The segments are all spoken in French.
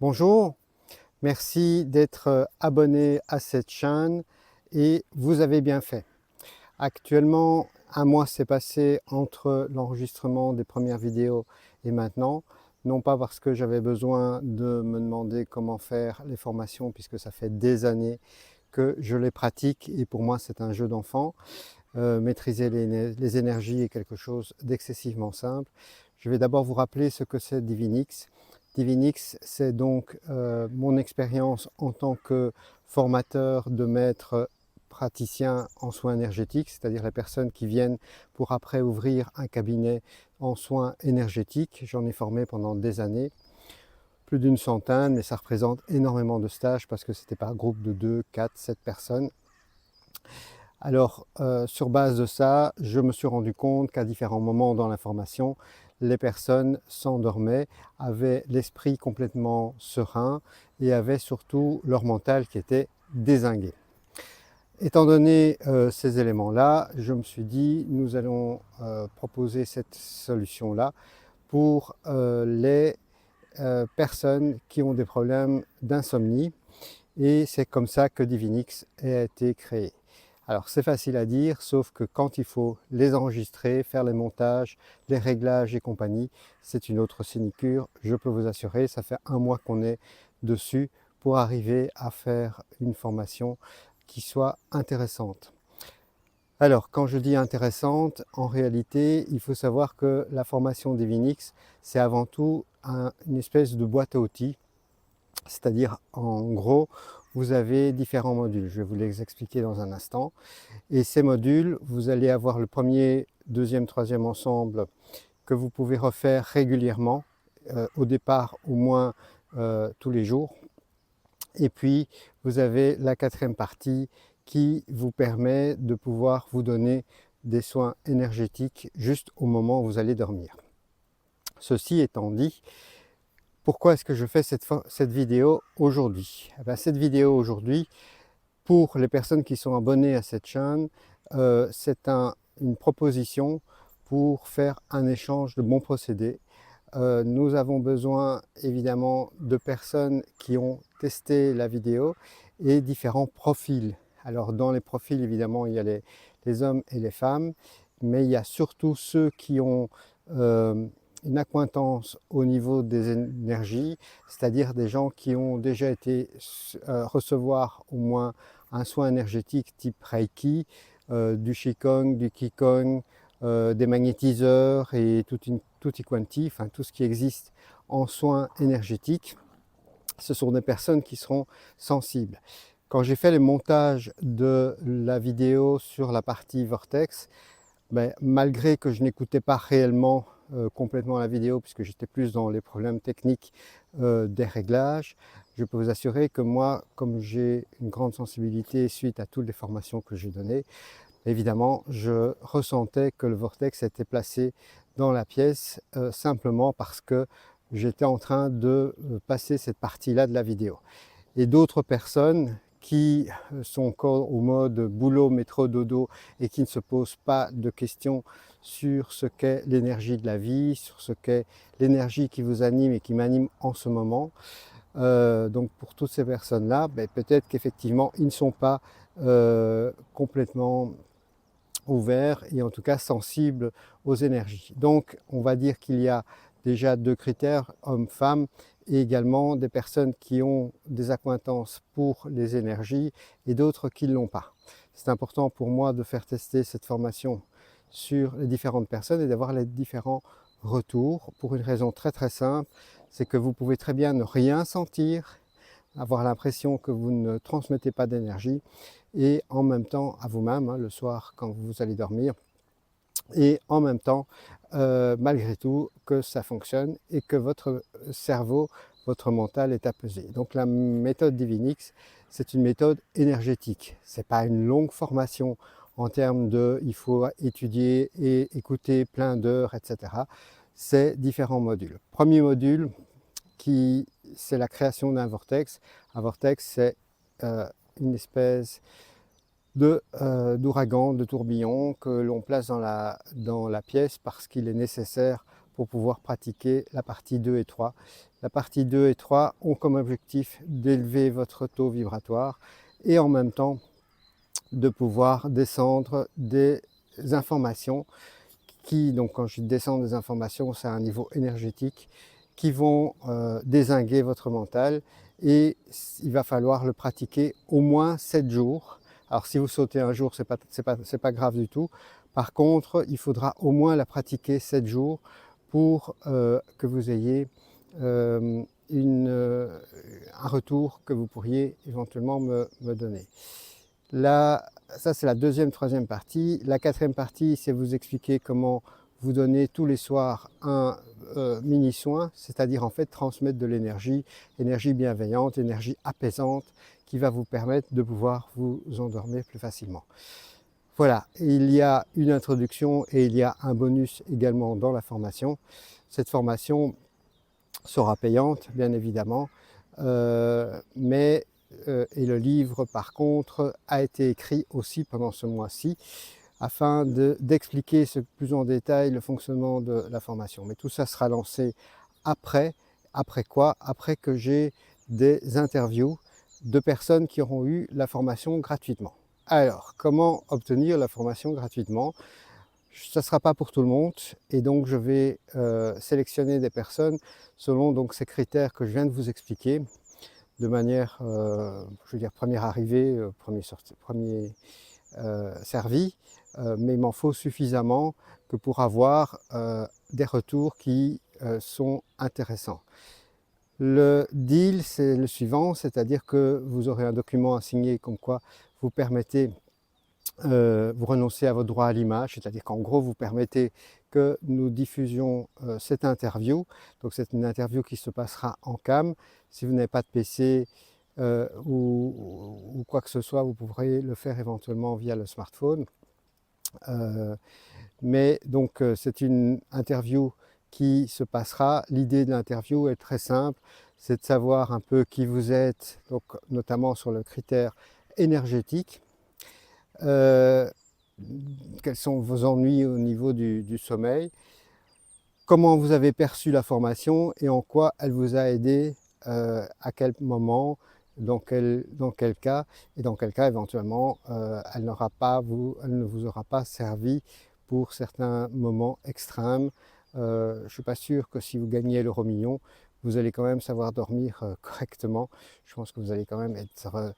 Bonjour, merci d'être abonné à cette chaîne et vous avez bien fait. Actuellement, un mois s'est passé entre l'enregistrement des premières vidéos et maintenant. Non pas parce que j'avais besoin de me demander comment faire les formations puisque ça fait des années que je les pratique et pour moi c'est un jeu d'enfant. Maîtriser les énergies est quelque chose d'excessivement simple. Je vais d'abord vous rappeler ce que c'est Divinix. Divinix, c'est donc mon expérience en tant que formateur de maîtres praticiens en soins énergétiques, c'est-à-dire les personnes qui viennent pour après ouvrir un cabinet en soins énergétiques. J'en ai formé pendant des années, plus d'une centaine, mais ça représente énormément de stages parce que c'était par groupe de 2, 4, 7 personnes. Alors, sur base de ça, je me suis rendu compte qu'à différents moments dans la formation, les personnes s'endormaient, avaient l'esprit complètement serein et avaient surtout leur mental qui était dézingué. Étant donné ces éléments-là, je me suis dit, nous allons proposer cette solution-là pour les personnes qui ont des problèmes d'insomnie. Et c'est comme ça que Divinix a été créé. Alors c'est facile à dire, sauf que quand il faut les enregistrer, faire les montages, les réglages et compagnie, c'est une autre sinécure, je peux vous assurer. Ça fait un mois qu'on est dessus pour arriver à faire une formation qui soit intéressante. Alors, quand je dis intéressante, en réalité, il faut savoir que la formation Divinix, c'est avant tout une espèce de boîte à outils. C'est-à-dire, en gros, vous avez différents modules. Je vais vous les expliquer dans un instant. Et ces modules, vous allez avoir le premier, deuxième, troisième ensemble que vous pouvez refaire régulièrement, au départ au moins tous les jours. Et puis, vous avez la quatrième partie qui vous permet de pouvoir vous donner des soins énergétiques juste au moment où vous allez dormir. Ceci étant dit, pourquoi est-ce que je fais cette vidéo aujourd'hui? Cette vidéo aujourd'hui, pour les personnes qui sont abonnées à cette chaîne, c'est une proposition pour faire un échange de bons procédés. Nous avons besoin évidemment de personnes qui ont testé la vidéo et différents profils. Alors dans les profils évidemment il y a les hommes et les femmes, mais il y a surtout ceux qui ont une accointance au niveau des énergies, c'est-à-dire des gens qui ont déjà été recevoir au moins un soin énergétique type Reiki, du Qigong, du Qigong, des magnétiseurs et tutti quanti, enfin tout ce qui existe en soins énergétiques. Ce sont des personnes qui seront sensibles. Quand j'ai fait le montage de la vidéo sur la partie Vortex, malgré que je n'écoutais pas réellement complètement la vidéo puisque j'étais plus dans les problèmes techniques des réglages, je peux vous assurer que moi, comme j'ai une grande sensibilité suite à toutes les formations que j'ai données, évidemment, je ressentais que le vortex était placé dans la pièce simplement parce que j'étais en train de passer cette partie-là de la vidéo. Et d'autres personnes qui sont encore au mode boulot, métro, dodo et qui ne se posent pas de questions sur ce qu'est l'énergie de la vie, sur ce qu'est l'énergie qui vous anime et qui m'anime en ce moment. Donc pour toutes ces personnes-là, peut-être qu'effectivement, ils ne sont pas complètement ouverts et en tout cas sensibles aux énergies. Donc on va dire qu'il y a déjà deux critères, hommes-femmes, et également des personnes qui ont des accointances pour les énergies et d'autres qui ne l'ont pas. C'est important pour moi de faire tester cette formation sur les différentes personnes et d'avoir les différents retours pour une raison très très simple, c'est que vous pouvez très bien ne rien sentir, avoir l'impression que vous ne transmettez pas d'énergie et en même temps à vous-même, le soir quand vous allez dormir, et en même temps, malgré tout, que ça fonctionne et que votre cerveau, votre mental est apaisé. Donc la méthode Divinix, c'est une méthode énergétique. Ce n'est pas une longue formation en termes de il faut étudier et écouter plein d'heures, etc. C'est différents modules. Premier module, c'est la création d'un vortex. Un vortex, c'est une espèce d'ouragan, de tourbillon que l'on place dans la pièce parce qu'il est nécessaire pour pouvoir pratiquer la partie 2 et 3. La partie 2 et 3 ont comme objectif d'élever votre taux vibratoire et en même temps de pouvoir descendre des informations qui, donc quand je descends des informations, c'est à un niveau énergétique, qui vont dézinguer votre mental, et il va falloir le pratiquer au moins 7 jours. Alors si vous sautez un jour, c'est pas grave du tout. Par contre, il faudra au moins la pratiquer 7 jours pour que vous ayez un retour que vous pourriez éventuellement me donner. Là, ça c'est la deuxième, troisième partie. La quatrième partie, c'est vous expliquer comment vous donner tous les soirs un mini-soin, c'est-à-dire en fait transmettre de l'énergie, énergie bienveillante, énergie apaisante, qui va vous permettre de pouvoir vous endormir plus facilement. Voilà, il y a une introduction et il y a un bonus également dans la formation. Cette formation sera payante, bien évidemment, et le livre, par contre, a été écrit aussi pendant ce mois-ci, afin d'expliquer plus en détail le fonctionnement de la formation. Mais tout ça sera lancé après. Après quoi? Après que j'ai des interviews de personnes qui auront eu la formation gratuitement. Alors, comment obtenir la formation gratuitement? Ça ne sera pas pour tout le monde, et donc je vais sélectionner des personnes selon donc ces critères que je viens de vous expliquer, de manière, je veux dire, première arrivée, premier servi, mais il m'en faut suffisamment que pour avoir des retours qui sont intéressants. Le deal, c'est le suivant, c'est-à-dire que vous aurez un document à signer comme quoi vous permettez, vous renoncez à votre droit à l'image, c'est-à-dire qu'en gros vous permettez que nous diffusions cette interview. Donc c'est une interview qui se passera en cam. Si vous n'avez pas de PC ou quoi que ce soit, vous pourrez le faire éventuellement via le smartphone. Mais donc c'est une interview qui se passera. L'idée de l'interview est très simple, c'est de savoir un peu qui vous êtes, donc notamment sur le critère énergétique. Quels sont vos ennuis au niveau du sommeil, comment vous avez perçu la formation et en quoi elle vous a aidé, à quel moment, dans quel cas, et dans quel cas éventuellement elle ne vous aura pas servi pour certains moments extrêmes. Je ne suis pas sûr que si vous gagnez l'euro-million, vous allez quand même savoir dormir correctement. Je pense que vous allez quand même être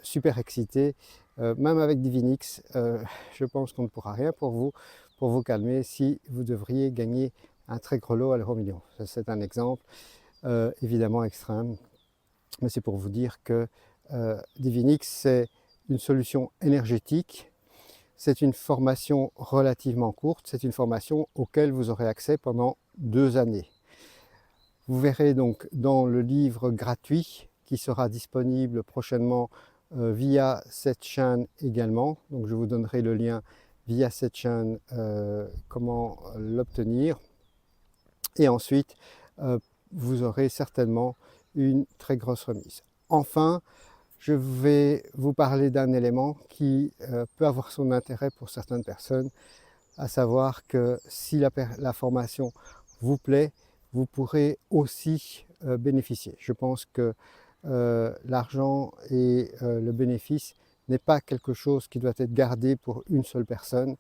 super excité. Même avec Divinix, je pense qu'on ne pourra rien pour vous calmer si vous devriez gagner un très gros lot à l'euro-million. C'est un exemple évidemment extrême, mais c'est pour vous dire que Divinix, c'est une solution énergétique. C'est une formation relativement courte, c'est une formation auquel vous aurez accès pendant 2 années. Vous verrez donc dans le livre gratuit qui sera disponible prochainement via cette chaîne également, donc je vous donnerai le lien via cette chaîne, comment l'obtenir, et ensuite vous aurez certainement une très grosse remise. Enfin, je vais vous parler d'un élément qui peut avoir son intérêt pour certaines personnes, à savoir que si la formation vous plaît, vous pourrez aussi bénéficier. Je pense que l'argent et le bénéfice n'est pas quelque chose qui doit être gardé pour une seule personne,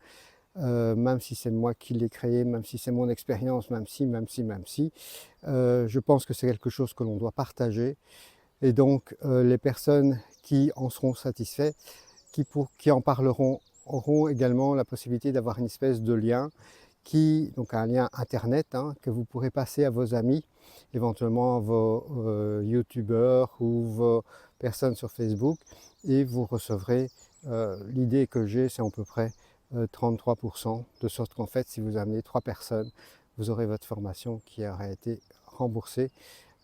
même si c'est moi qui l'ai créé, même si c'est mon expérience, même si. Je pense que c'est quelque chose que l'on doit partager, et donc les personnes qui en seront satisfaits, qui en parleront, auront également la possibilité d'avoir une espèce de lien, donc un lien internet, hein, que vous pourrez passer à vos amis, éventuellement à vos youtubeurs ou vos personnes sur Facebook, et vous recevrez, l'idée que j'ai, c'est à peu près 33%, de sorte qu'en fait si vous amenez 3 personnes, vous aurez votre formation qui aura été remboursée.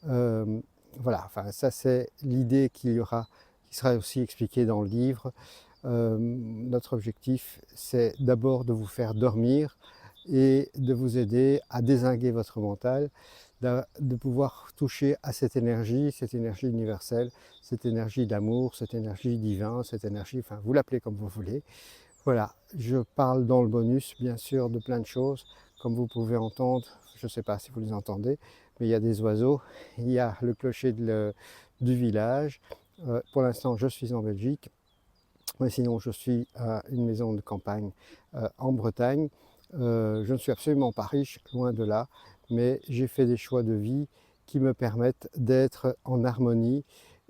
Voilà, enfin ça c'est l'idée qui sera aussi expliquée dans le livre. Notre objectif, c'est d'abord de vous faire dormir et de vous aider à dézinguer votre mental, de pouvoir toucher à cette énergie universelle, cette énergie d'amour, cette énergie divine, cette énergie, enfin vous l'appelez comme vous voulez. Voilà, je parle dans le bonus bien sûr de plein de choses, comme vous pouvez entendre, je ne sais pas si vous les entendez, mais il y a des oiseaux, il y a le clocher du village. Pour l'instant, je suis en Belgique, mais sinon je suis à une maison de campagne en Bretagne. Je ne suis absolument pas riche, loin de là, mais j'ai fait des choix de vie qui me permettent d'être en harmonie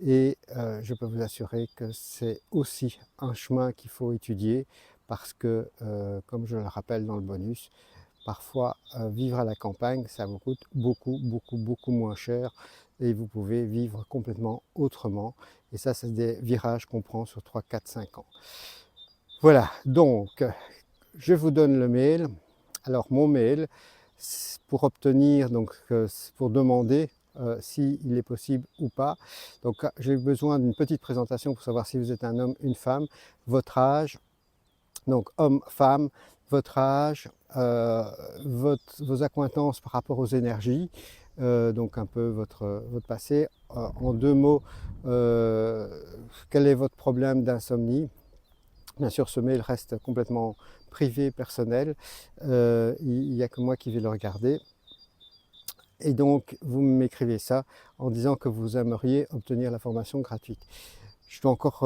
et je peux vous assurer que c'est aussi un chemin qu'il faut étudier parce que, comme je le rappelle dans le bonus, parfois vivre à la campagne, ça vous coûte beaucoup moins cher et vous pouvez vivre complètement autrement. Et ça, c'est des virages qu'on prend sur 3, 4, 5 ans. Voilà, donc je vous donne le mail. Alors mon mail, pour obtenir, donc pour demander s'il est possible ou pas. Donc j'ai besoin d'une petite présentation pour savoir si vous êtes un homme, une femme, votre âge, donc homme, femme, votre âge, vos accointances par rapport aux énergies, donc un peu votre passé. En 2 mots, quel est votre problème d'insomnie? Bien sûr, ce mail reste complètement privé, personnel. Il n'y a que moi qui vais le regarder. Et donc, vous m'écrivez ça en disant que vous aimeriez obtenir la formation gratuite. Je dois encore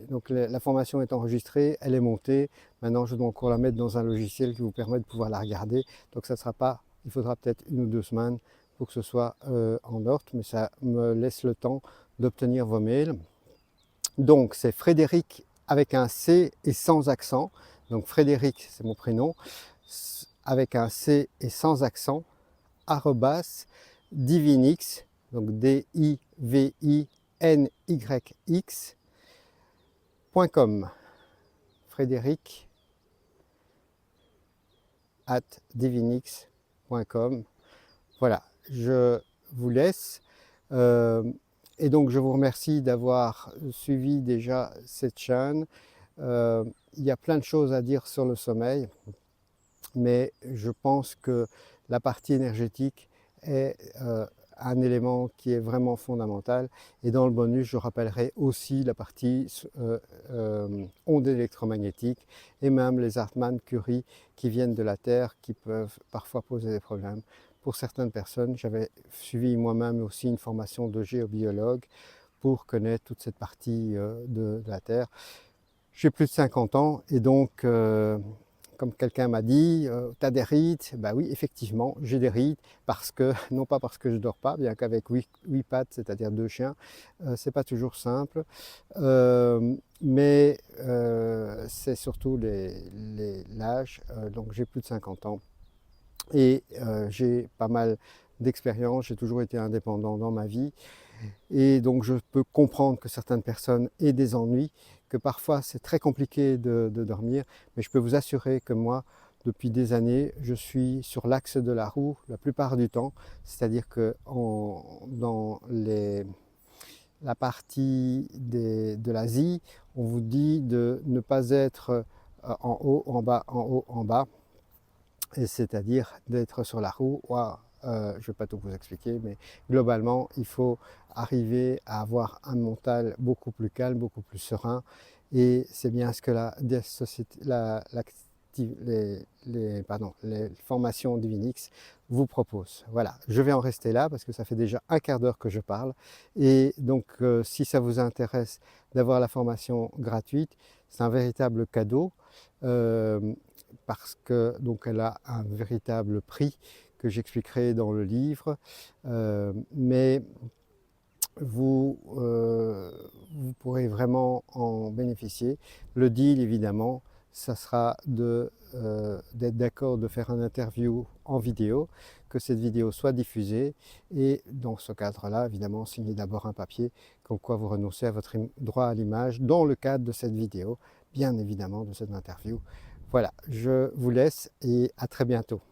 donc la formation est enregistrée, elle est montée. Maintenant, je dois encore la mettre dans un logiciel qui vous permet de pouvoir la regarder. Donc, ça sera pas, il faudra peut-être 1 ou 2 semaines pour que ce soit en ordre, mais ça me laisse le temps d'obtenir vos mails. Donc, c'est Frédéric avec un C et sans accent. Donc, Frédéric, c'est mon prénom, avec un C et sans accent, @divinix, donc DIVINYX.com. Frédéric @divinix.com. Voilà, je vous laisse. Et donc je vous remercie d'avoir suivi déjà cette chaîne. Il y a plein de choses à dire sur le sommeil, mais je pense que la partie énergétique est un élément qui est vraiment fondamental. Et dans le bonus, je rappellerai aussi la partie ondes électromagnétiques et même les Hartmann Curie qui viennent de la Terre, qui peuvent parfois poser des problèmes. Pour certaines personnes, j'avais suivi moi-même aussi une formation de géobiologue pour connaître toute cette partie de la Terre. J'ai plus de 50 ans et donc comme quelqu'un m'a dit, tu as des rides. Ben oui, effectivement, j'ai des rides parce que, non pas parce que je ne dors pas, bien qu'avec 8 pattes, c'est-à-dire 2 chiens, c'est pas toujours simple. Mais c'est surtout l'âge, donc j'ai plus de 50 ans. Et j'ai pas mal d'expérience, j'ai toujours été indépendant dans ma vie. Et donc je peux comprendre que certaines personnes aient des ennuis, que parfois c'est très compliqué de dormir, mais je peux vous assurer que moi, depuis des années, je suis sur l'axe de la roue la plupart du temps, c'est-à-dire que dans la partie de l'Asie, on vous dit de ne pas être en haut, en bas, en haut, en bas, et c'est-à-dire d'être sur la roue. Je ne vais pas tout vous expliquer, mais globalement, il faut arriver à avoir un mental beaucoup plus calme, beaucoup plus serein, et c'est bien ce que les formations Divinix vous proposent. Voilà, je vais en rester là parce que ça fait déjà un quart d'heure que je parle, et donc si ça vous intéresse d'avoir la formation gratuite, c'est un véritable cadeau. Parce que donc elle a un véritable prix que j'expliquerai dans le livre, mais vous pourrez vraiment en bénéficier. Le deal, évidemment, ça sera d'être d'accord de faire une interview en vidéo, que cette vidéo soit diffusée, et dans ce cadre-là, évidemment, signer d'abord un papier comme quoi vous renoncez à votre droit à l'image dans le cadre de cette vidéo, bien évidemment de cette interview. Voilà, je vous laisse et à très bientôt.